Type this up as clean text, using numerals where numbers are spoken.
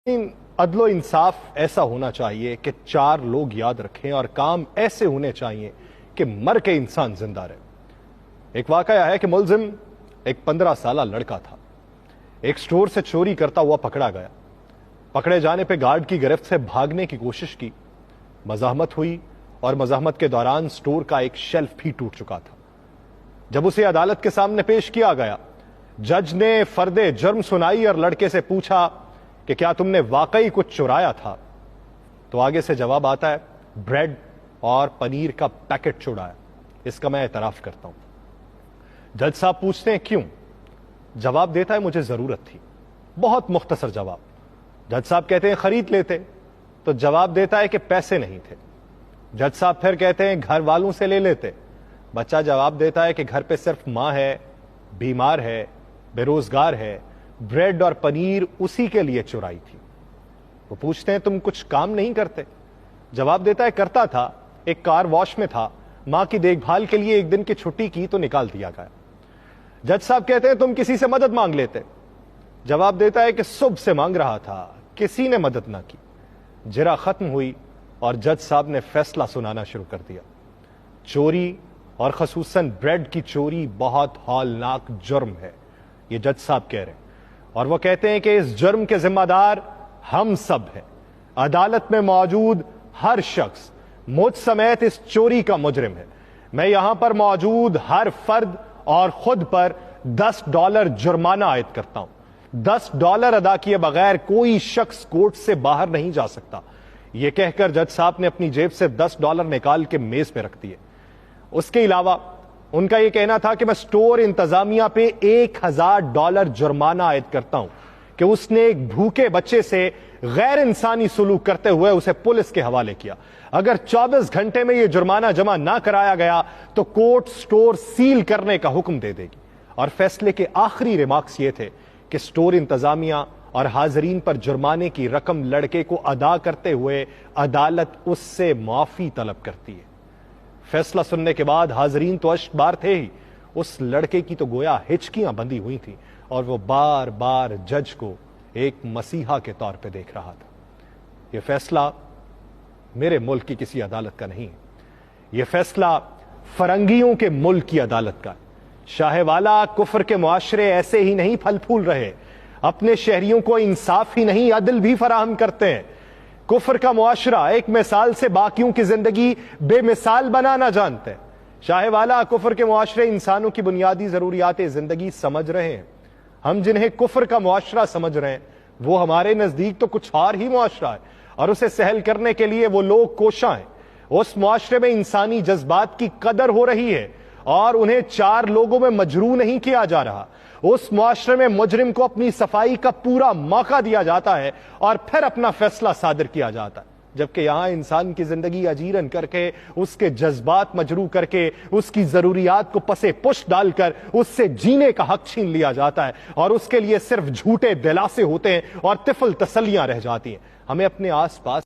عدل و انصاف ایسا ہونا چاہیے کہ چار لوگ یاد رکھیں اور کام ایسے ہونے چاہیے کہ مر کے انسان زندہ رہے۔ ایک واقعہ ہے کہ ملزم ایک 15 سالہ لڑکا تھا، ایک سٹور سے چوری کرتا ہوا پکڑا گیا۔ پکڑے جانے پہ گارڈ کی گرفت سے بھاگنے کی کوشش کی، مزاحمت ہوئی اور مزاحمت کے دوران سٹور کا ایک شیلف بھی ٹوٹ چکا تھا۔ جب اسے عدالت کے سامنے پیش کیا گیا، جج نے فرد جرم سنائی اور لڑکے سے پوچھا کہ کیا تم نے واقعی کچھ چرایا تھا؟ تو آگے سے جواب آتا ہے بریڈ اور پنیر کا پیکٹ چرایا، اس کا میں اعتراف کرتا ہوں۔ جج صاحب پوچھتے ہیں کیوں؟ جواب دیتا ہے مجھے ضرورت تھی۔ بہت مختصر جواب۔ جج صاحب کہتے ہیں خرید لیتے، تو جواب دیتا ہے کہ پیسے نہیں تھے۔ جج صاحب پھر کہتے ہیں گھر والوں سے لے لیتے۔ بچہ جواب دیتا ہے کہ گھر پہ صرف ماں ہے، بیمار ہے، بے روزگار ہے، بریڈ اور پنیر اسی کے لیے چرائی تھی۔ وہ پوچھتے ہیں تم کچھ کام نہیں کرتے؟ جواب دیتا ہے کرتا تھا، ایک کار واش میں تھا، ماں کی دیکھ بھال کے لیے ایک دن کی چھٹی کی تو نکال دیا گیا۔ جج صاحب کہتے ہیں تم کسی سے مدد مانگ لیتے؟ جواب دیتا ہے کہ صبح سے مانگ رہا تھا، کسی نے مدد نہ کی۔ جرا ختم ہوئی اور جج صاحب نے فیصلہ سنانا شروع کر دیا۔ چوری اور خصوصاً بریڈ کی چوری بہت ہولناک جرم ہے، یہ جج صاحب کہہ رہے ہیں، اور وہ کہتے ہیں کہ اس جرم کے ذمہ دار ہم سب ہیں۔ عدالت میں موجود ہر شخص مجھ سمیت اس چوری کا مجرم ہے۔ میں یہاں پر موجود ہر فرد اور خود پر $10 جرمانہ عائد کرتا ہوں۔ $10 ادا کیے بغیر کوئی شخص کورٹ سے باہر نہیں جا سکتا۔ یہ کہہ کر جج صاحب نے اپنی جیب سے $10 نکال کے میز پہ رکھ دیے۔ اس کے علاوہ ان کا یہ کہنا تھا کہ میں سٹور انتظامیہ پہ $1000 جرمانہ عائد کرتا ہوں کہ اس نے ایک بھوکے بچے سے غیر انسانی سلوک کرتے ہوئے اسے پولیس کے حوالے کیا۔ اگر 24 گھنٹے میں یہ جرمانہ جمع نہ کرایا گیا تو کورٹ سٹور سیل کرنے کا حکم دے دے گی۔ اور فیصلے کے آخری ریمارکس یہ تھے کہ سٹور انتظامیہ اور حاضرین پر جرمانے کی رقم لڑکے کو ادا کرتے ہوئے عدالت اس سے معافی طلب کرتی ہے۔ فیصلہ سننے کے بعد حاضرین تو اشک بار تھے ہی، اس لڑکے کی تو گویا ہچکیاں بندھی ہوئی تھیں اور وہ بار بار جج کو ایک مسیحا کے طور پہ دیکھ رہا تھا۔ یہ فیصلہ میرے ملک کی کسی عدالت کا نہیں ہے، یہ فیصلہ فرنگیوں کے ملک کی عدالت کا ہے۔ شاہ والا کفر کے معاشرے ایسے ہی نہیں پھل پھول رہے، اپنے شہریوں کو انصاف ہی نہیں عدل بھی فراہم کرتے ہیں۔ کفر کا معاشرہ ایک مثال سے باقیوں کی زندگی بے مثال بنانا جانتے ہیں۔ شاہ والا کفر کے معاشرے انسانوں کی بنیادی ضروریات زندگی سمجھ رہے ہیں۔ ہم جنہیں کفر کا معاشرہ سمجھ رہے ہیں وہ ہمارے نزدیک تو کچھ اور ہی معاشرہ ہے، اور اسے سہل کرنے کے لیے وہ لوگ کوشاں ہیں۔ اس معاشرے میں انسانی جذبات کی قدر ہو رہی ہے اور انہیں چار لوگوں میں مجروح نہیں کیا جا رہا۔ اس معاشرے میں مجرم کو اپنی صفائی کا پورا موقع دیا جاتا ہے اور پھر اپنا فیصلہ صادر کیا جاتا ہے، جبکہ یہاں انسان کی زندگی اجیرن کر کے، اس کے جذبات مجروح کر کے، اس کی ضروریات کو پسے پشت ڈال کر اس سے جینے کا حق چھین لیا جاتا ہے، اور اس کے لیے صرف جھوٹے دلاسے ہوتے ہیں اور طفل تسلیاں رہ جاتی ہیں۔ ہمیں اپنے آس پاس